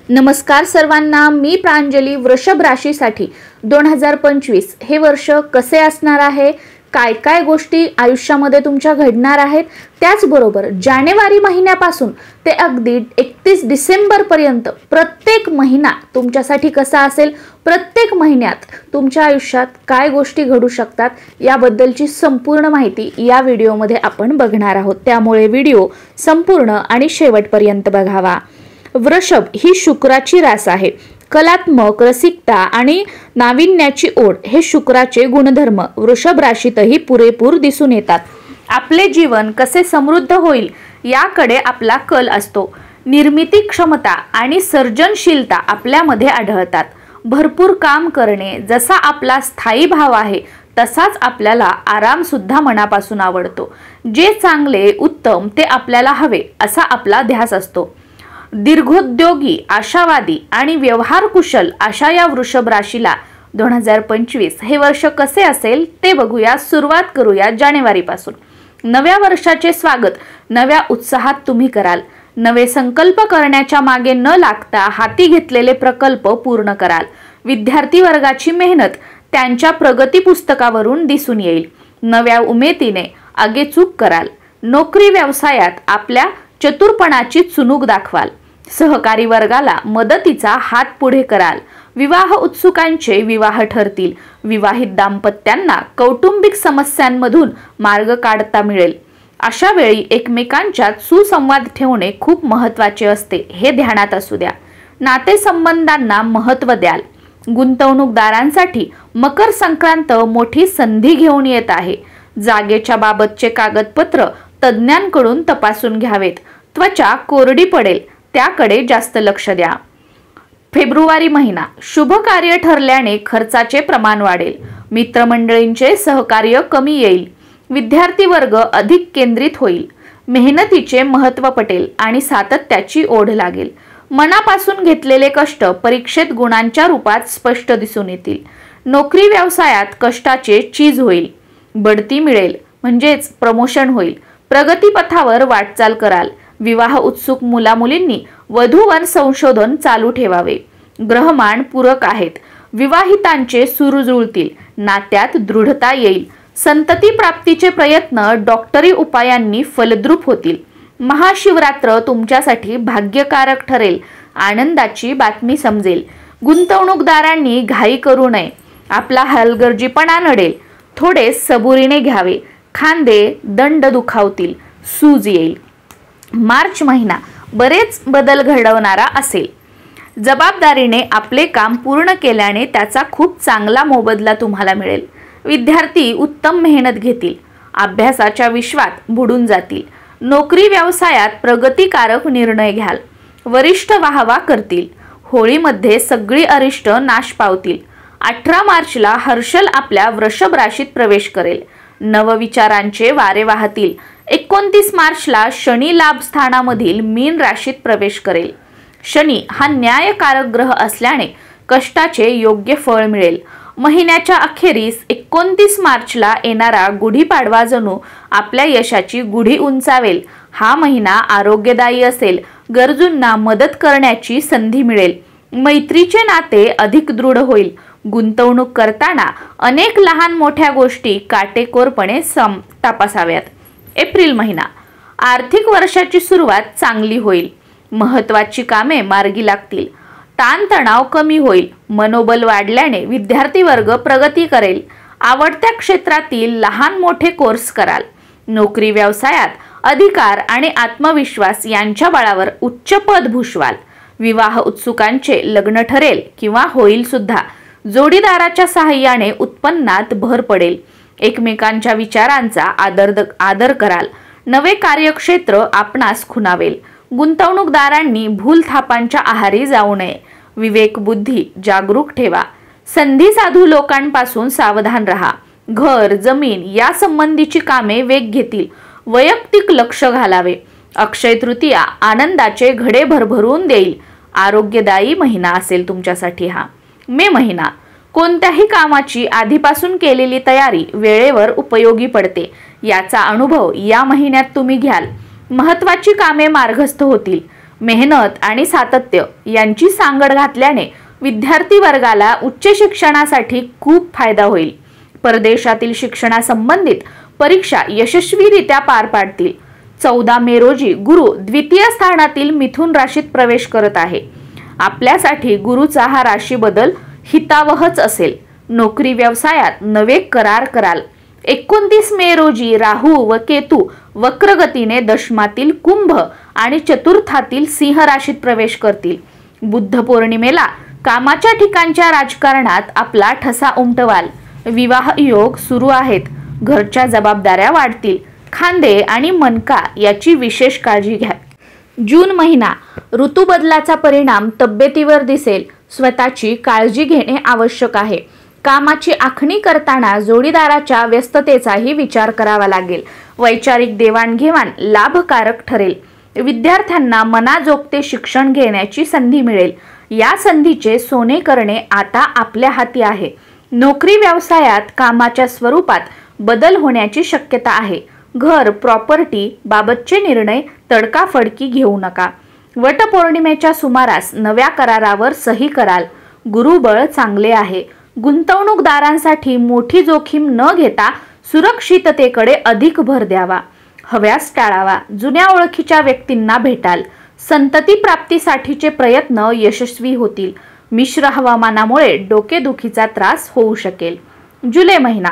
नमस्कार सर्वांना, मी प्रांजली. वृषभ राशीसाठी 2025 हे वर्ष कसे असणार आहे, काय काय गोष्टी आयुष्यामध्ये तुमच्या घडणार आहेत, त्याचबरोबर जानेवारी महिन्यापासून ते अगदी 31 डिसेंबर पर्यंत प्रत्येक महिना तुमच्यासाठी कसा असेल, प्रत्येक महिन्यात तुमच्या आयुष्यात काय गोष्टी घडू शकतात याबद्दलची संपूर्ण माहिती या व्हिडिओमध्ये आपण बघणार आहोत. त्यामुळे व्हिडिओ संपूर्ण आणि शेवटपर्यंत बघावा. वृषभ ही शुक्राची रास आहे. कलात्मक, रसिकता आणि नाविन्याची ओढ हे शुक्राचे गुणधर्म वृषभ राशीतही पुरेपूर दिसून येतात. आपले जीवन कसे समृद्ध होईल याकडे आपला कल असतो. निर्मिती क्षमता आणि सर्जनशीलता आपल्यामध्ये आढळतात. भरपूर काम करणे जसा आपला स्थायी भाव आहे तसाच आपल्याला आराम सुद्धा मनापासून आवडतो. जे चांगले, उत्तम ते आपल्याला हवे असा आपला ध्यास असतो. दीर्घोद्योगी, आशावादी आणि व्यवहार कुशल अशा या वृषभ राशीला 2025 हे वर्ष कसे असेल ते बघूया. सुरुवात करूया जानेवारीपासून. नव्या वर्षाचे स्वागत नव्या उत्साहात तुम्ही कराल. नवे संकल्प करण्याच्या मागे न लागता हाती घेतलेले प्रकल्प पूर्ण कराल. विद्यार्थी वर्गाची मेहनत त्यांच्या प्रगती पुस्तकावरून दिसून येईल. नव्या उमेदीने आगेचूक कराल. नोकरी व्यवसायात आपल्या चतुरपणाची चुणूक दाखवाल. सहकारी वर्गाला मदतीचा हात पुढे कराल. विवाह उत्सुकांचे विवाह ठरतील. विवाहित दाम्पत्यांना कौटुंबिक समस्यांमधून मार्ग काढता मिळेल. अशा वेळी एकमेकांच्यात सुसंवाद ठेवणे खूप महत्त्वाचे असते, हे ध्यानात असू द्या. नातेसंबंधांना महत्त्व द्याल. गुंतवणूकदारांसाठी मकर संक्रांत मोठी संधी घेऊन येत आहे. जागेच्या बाबतचे कागदपत्र तज्ज्ञांकडून तपासून घ्यावेत. त्वचा कोरडी पडेल त्याकडे जास्त लक्ष द्या. फेब्रुवारी महिना शुभ कार्य ठरल्याने खर्चाचे प्रमाण वाढेल. मित्रमंडळींचे सहकार्य कमी येईल. विद्यार्थी वर्ग अधिक केंद्रित होईल. मेहनतीचे महत्त्व पटेल आणि सातत्याची ओढ लागेल. मनापासून घेतलेले कष्ट परीक्षेत गुणांच्या रूपात स्पष्ट दिसून येतील. नोकरी व्यवसायात कष्टाचे चीज होईल. बढती मिळेल म्हणजेच प्रमोशन होईल. प्रगतीपथावर वाटचाल कराल. विवाह उत्सुक मुलामुलींनी वधूवर संशोधन चालू ठेवावे. ग्रहमान पूरक आहेत. विवाहितांचे सूर जुळतील. नात्यात दृढता येईल. संतती प्राप्तीचे प्रयत्न डॉक्टरी उपायांनी फलद्रूप होतील. महाशिवरात्र तुमच्यासाठी भाग्यकारक ठरेल. आनंदाची बातमी समजेल. गुंतवणूकदारांनी घाई करू नये. आपला हलगर्जीपणा नडेल. थोडे सबुरीने घ्यावे. खांदे दंड दुखावतील. सूज येईल. मार्च महिना बरेच बदल घडवणारा असेल. जबाबदारीने आपले काम पूर्ण केल्याने त्याचा खूप चांगला मोबदला तुम्हाला मिळेल. विद्यार्थी उत्तम मेहनत घेतील. अभ्यासाच्या विश्वात बुडून जातील. नोकरी व्यवसायात प्रगतिकारक निर्णय घ्याल. वरिष्ठ वाहवा करतील. होळीमध्ये सगळी अरिष्ट नाश पावतील. 18 मार्चला हर्षल आपल्या वृषभ राशीत प्रवेश करेल. नवविचारांचे वारे वाहतील. 29 मार्चला शनी लाभ स्थानामधील मीन राशीत प्रवेश करेल. शनी हा न्यायकारक ग्रह असल्याने कष्टाचे योग्य फळ मिळेल. महिन्याच्या अखेरीस 29 मार्चला येणारा गुढीपाडवा जणू आपल्या यशाची गुढी उंचावेल. हा महिना आरोग्यदायी असेल. गरजूंना मदत करण्याची संधी मिळेल. मैत्रीचे नाते अधिक दृढ होईल. गुंतवणूक करताना अनेक लहान मोठ्या गोष्टी काटेकोरपणे तपासाव्यात. एप्रिल महिना आर्थिक वर्षाची सुरुवात चांगली होईल. महत्त्वाची कामे मार्गी लागतील. ताणतणाव कमी होईल. मनोबल वाढल्याने विद्यार्थी वर्ग प्रगती करेल. आवडत्या क्षेत्रातील लहान मोठे कोर्स कराल. नोकरी व्यवसायात अधिकार आणि आत्मविश्वास यांच्या बळावर उच्च पद भूषवाल. विवाह उत्सुकांचे लग्न ठरेल किंवा होईल सुद्धा. जोडीदाराच्या सहाय्याने उत्पन्नात भर पडेल. एकमेकांच्या विचारांचा आदर कराल. नवे कार्यक्षेत्र आपणास खुणावेल. गुंतवणूकदारांनी भूलथापांच्या आहारी जाऊ नये. विवेकबुद्धी जागरूक ठेवा. संधी साधू लोकांपासून सावधान राहा. घर, जमीन या संबंधीची कामे वेग घेतील. वैयक्तिक लक्ष घालावे. अक्षय तृतीया आनंदाचे घडे भरभरून देईल. आरोग्यदायी महिना असेल तुमच्यासाठी हा. मे महिना कोणत्याही कामाची आधीपासून केलेली तयारी वेळेवर उपयोगी पडते. याचा अनुभव या महिन्यात तुम्ही घ्याल. महत्त्वाची कामे मार्गस्थ होतील. मेहनत आणि सातत्य यांची सांगड घातल्याने विद्यार्थी वर्गाला उच्च शिक्षणासाठी खूप फायदा होईल. परदेशातील शिक्षणासंबंधित परीक्षा यशस्वीरित्या पार पाडतील. 14 मे रोजी गुरु द्वितीय स्थानातील मिथुन राशीत प्रवेश करत आहे. आपल्यासाठी गुरुचा हा राशी बदल हितावहच असेल. नोकरी व्यवसायात नवे करार कराल. 29 मे रोजी राहू व केतू वक्रगतीने दशमातील कुंभ आणि चतुर्थातील सिंह राशीत प्रवेश करतील. बुद्ध पौर्णिमेला कामाच्या ठिकाणच्या राजकारणात आपला ठसा उमटवाल. विवाह योग सुरू आहेत. घरच्या जबाबदाऱ्या वाढतील. खांदे आणि मणका याची विशेष काळजी घ्या. जून महिना ऋतुबदलाचा परिणाम तब्येतीवर दिसेल. स्वतःची काळजी घेणे आवश्यक आहे. कामाची आखणी करताना जोडीदाराच्या व्यस्ततेचाही विचार करावा लागेल. वैचारिक देवाणघेवाण लाभकारक ठरेल. विद्यार्थ्यांना मनाजोगते शिक्षण घेण्याची संधी मिळेल. या संधीचे सोने करणे आता आपल्या हाती आहे. नोकरी व्यवसायात कामाच्या स्वरूपात बदल होण्याची शक्यता आहे. घर प्रॉपर्टी बाबतचे निर्णय तडकाफडकी घेऊ नका. वटपौर्णिमेच्या सुमारास नव्या करारावर सही कराल. गुरुबळ चांगले आहे. गुंतवणूकदारांसाठी मोठी जोखीम न घेता सुरक्षिततेकडे अधिक भर द्यावा. हव्यास टाळावा. जुन्या ओळखीच्या व्यक्तींना भेटाल. संतती प्राप्तीसाठीचे प्रयत्न यशस्वी होतील. मिश्र हवामानामुळे डोकेदुखीचा त्रास होऊ शकेल. जुलै महिना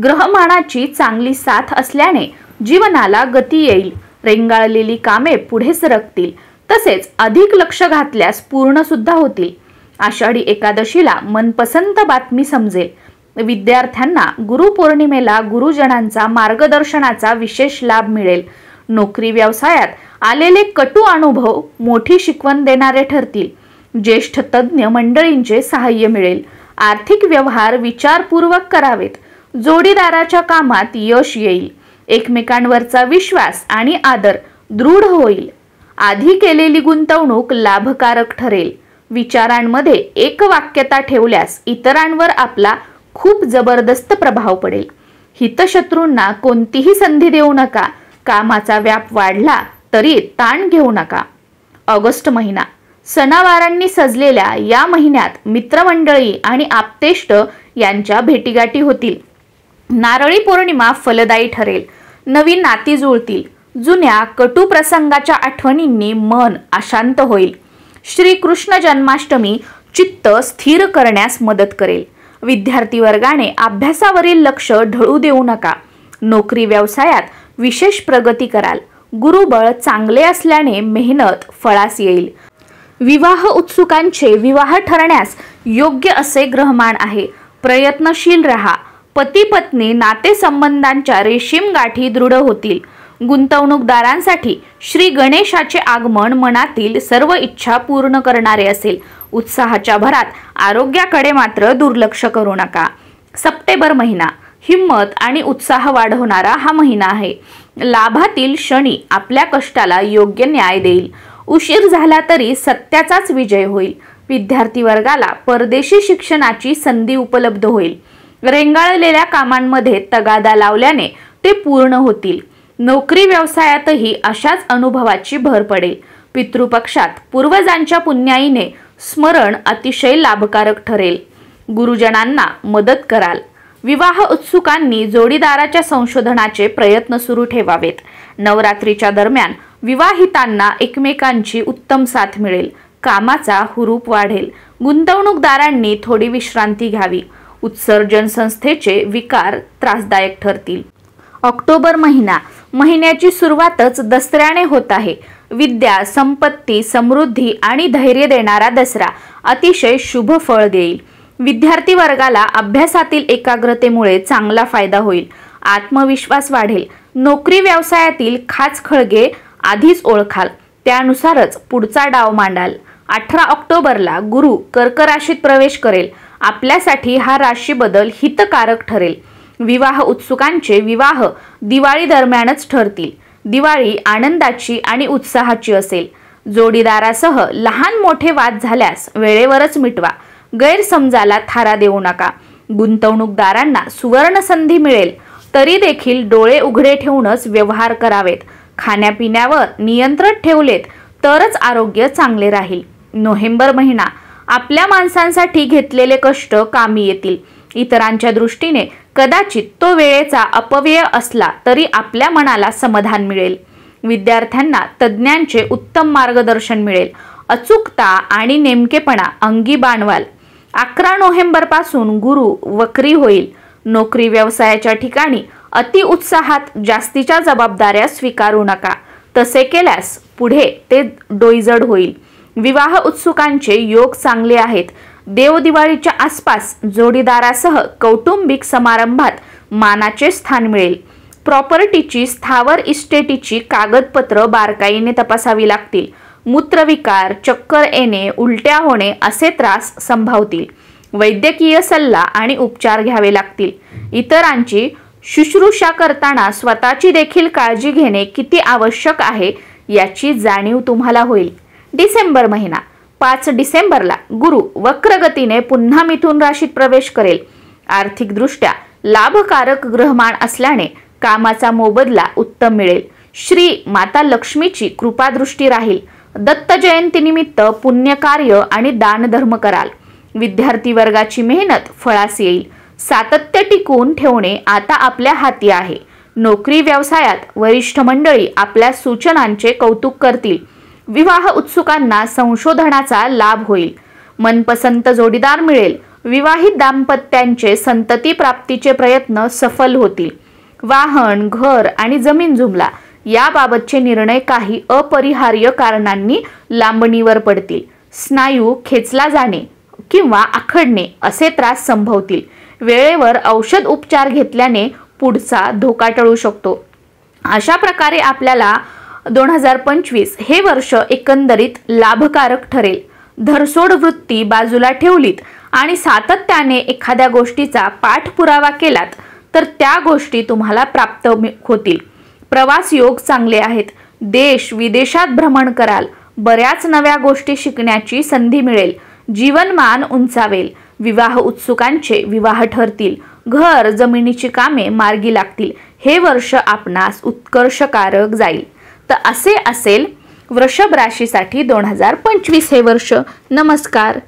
ग्रहमानाची चांगली साथ असल्याने जीवनाला गती येईल. रेंगाळलेली कामे पुढे सरकतील. तसेच अधिक लक्ष घातल्यास पूर्ण सुद्धा होतील. आषाढी एकादशीला मनपसंत बातमी समजेल. विद्यार्थ्यांना गुरुपौर्णिमेला गुरुजनांचा मार्गदर्शनाचा विशेष लाभ मिळेल. नोकरी व्यवसायात आलेले कटू अनुभव मोठी शिकवण देणारे ठरतील. ज्येष्ठ तज्ज्ञ मंडळींचे सहाय्य मिळेल. आर्थिक व्यवहार विचारपूर्वक करावेत. जोडीदाराच्या कामात यश येईल. एकमेकांवरचा विश्वास आणि आदर दृढ होईल. आधी केलेली गुंतवणूक लाभकारक ठरेल. विचारांमध्ये एकवाक्यता ठेवल्यास इतरांवर आपला खूप जबरदस्त प्रभाव पडेल. हितशत्रूंना कोणतीही संधी देऊ नका. कामाचा व्याप वाढला तरी ताण घेऊ नका. ऑगस्ट महिना सणावारांनी सजलेल्या या महिन्यात मित्रमंडळी आणि आप्तेष्ट यांच्या भेटीगाठी होतील. नारळी पौर्णिमा फलदायी ठरेल. नवीन नाती जुळतील. जुन्या कटू प्रसंगाच्या आठवणींनी मन अशांत होईल. श्रीकृष्ण जन्माष्टमी चित्त स्थिर करण्यास मदत करेल. विद्यार्थी वर्गाने अभ्यासावरील लक्ष ढळू देऊ नका. नोकरी व्यवसायात विशेष प्रगती कराल. गुरुबळ चांगले असल्याने मेहनत फळास येईल. विवाह उत्सुकांचे विवाह ठरण्यास योग्य असे ग्रहमान आहे. प्रयत्नशील रहा. पती पत्नी नातेसंबंधांच्या रेशीम गाठी दृढ होतील. गुंतवणूकदारांसाठी श्री गणेशाचे आगमन मनातील सर्व इच्छा पूर्ण करणारे असेल. उत्साहाच्या भरात आरोग्याकडे मात्र दुर्लक्ष करू नका. सप्टेंबर महिना हिम्मत आणि उत्साह वाढवणारा हा महिना आहे. लाभातील शनी आपल्या कष्टाला योग्य न्याय देईल. उशीर झाला तरी सत्याचाच विजय होईल. विद्यार्थी वर्गाला परदेशी शिक्षणाची संधी उपलब्ध होईल. रेंगाळलेल्या कामांमध्ये तगादा लावल्याने ते पूर्ण होतील. नोकरी व्यवसायातही अशाच अनुभवाची भर पडेल. पितृपक्षात पूर्वजांच्या पुण्याईने स्मरण अतिशय लाभकारक ठरेल. गुरुजनांना मदत कराल. विवाह उत्सुकांनी जोडीदाराच्या संशोधनाचे प्रयत्न सुरू ठेवावेत. नवरात्रीच्या दरम्यान विवाहितांना एकमेकांची उत्तम साथ मिळेल. कामाचा हुरूप वाढेल. गुंतवणूकदारांनी थोडी विश्रांती घ्यावी. उत्सर्जन संस्थेचे विकार त्रासदायक ठरतील. ऑक्टोबर महिना महिन्याची सुरुवातच दसऱ्याने होत आहे. विद्या संपत्ती समृद्धी आणि धैर्य देणारा दसरा अतिशय शुभ फळ देईल. विद्यार्थी वर्गाला अभ्यासातील एकाग्रतेमुळे चांगला फायदा होईल. आत्मविश्वास वाढेल. नोकरी व्यवसायातील खाचखळगे आधीच ओळखाल. त्यानुसारच पुढचा डाव मांडाल. 18 ऑक्टोबरला गुरु कर्क राशीत प्रवेश करेल. आपल्यासाठी हा राशी बदल हितकारक ठरेल. विवाह उत्सुकांचे विवाह दिवाळी दरम्यानच ठरतील. दिवाळी आनंदाची आणि उत्साहाची असेल. जोडीदारासह लहान मोठे वाद झाल्यास वेळेवरच मिटवा. गैरसमजाला थारा देऊ नका. गुंतवणूकदारांना सुवर्ण संधी मिळेल. तरी देखील डोळे उघडे ठेवूनच व्यवहार करावेत. खाण्यापिण्यावर नियंत्रण ठेवलेत तरच आरोग्य चांगले राहील। नोव्हेंबर महिना आपल्या माणसांसाठी घेतलेले कष्ट कामी येतील। इतरांच्या दृष्टीने कदाचित तो वेळेचा अपव्यय असला तरी आपल्या मनाला समाधान मिळेल। विद्यार्थ्यांना तज्ज्ञांचे उत्तम मार्गदर्शन मिळेल। अचूकता आणि नेमकेपणा अंगी बाणवाल। 11 नोव्हेंबर पासून गुरु वक्री होईल। नोकरी व्यवसायाच्या ठिकाणी अति उत्साहात जास्तीच्या जबाबदाऱ्या स्वीकारू नका, तसे केल्यास पुढे ते डोईजड होईल। विवाह उत्सुकांचे योग चांगले आहेत। देवदिवाळीच्या आसपास जोडीदारासह कौटुंबिक समारंभात मानाचे स्थान मिळेल। प्रॉपर्टीची स्थावर इस्टेटीची कागदपत्र बारकाईने तपासावी लागतील। मूत्रविकार, चक्कर येणे, उलट्या होणे असे त्रास संभावतील। वैद्यकीय सल्ला आणि उपचार घ्यावे लागतील। इतरांची शुश्रूषा करताना स्वतःची देखील काळजी घेणे किती आवश्यक आहे याची जाणीव तुम्हाला होईल। डिसेंबर महिना 5 डिसेंबरला गुरु वक्रगतीने पुन्हा मिथुन राशीत प्रवेश करेल। आर्थिकदृष्ट्या लाभकारक ग्रहमान असल्याने कामाचा मोबदला उत्तम मिळेल। श्री माता लक्ष्मीची कृपादृष्टी राहील। दत्त जयंतीनिमित्त पुण्यकार्य आणि दानधर्म कराल। विद्यार्थी वर्गाची मेहनत फळास येईल। सातत्य टिकवून ठेवणे आता आपल्या हाती आहे। नोकरी व्यवसायात वरिष्ठ मंडळी आपल्या सूचनांचे कौतुक करतील। विवाह उत्सुकांना संशोधनाचा लाभ होईल। मनपसंत जोडीदार मिळेल। विवाहित दाम्पत्यांचे संतती प्राप्तीचे प्रयत्न सफल होतील। वाहन, घर आणि जमीन जुमला याबाबतचे निर्णय काही अपरिहार्य कारणांनी लांबणीवर पडतील। स्नायू खेचला जाणे किंवा आखडणे असे त्रास संभवतील। वेळेवर औषध उपचार घेतल्याने पुढचा धोका टळू शकतो। अशा प्रकारे आपल्याला 2025 हे वर्ष एकंदरीत लाभकारक ठरेल। धरसोड वृत्ती बाजूला ठेवलीत आणि सातत्याने एखाद्या गोष्टीचा पाठपुरावा केलात तर त्या गोष्टी तुम्हाला प्राप्त होतील। प्रवास योग चांगले आहेत। देश विदेशात भ्रमण कराल। बऱ्याच नव्या गोष्टी शिकण्याची संधी मिळेल। जीवनमान उंचावेल। विवाह उत्सुकांचे विवाह ठरतील। घर जमिनीची कामे मार्गी लागतील। हे वर्ष आपणास उत्कर्षकारक जाईल। तर असे असेल वृषभ राशीसाठी 2025 हे वर्ष। नमस्कार।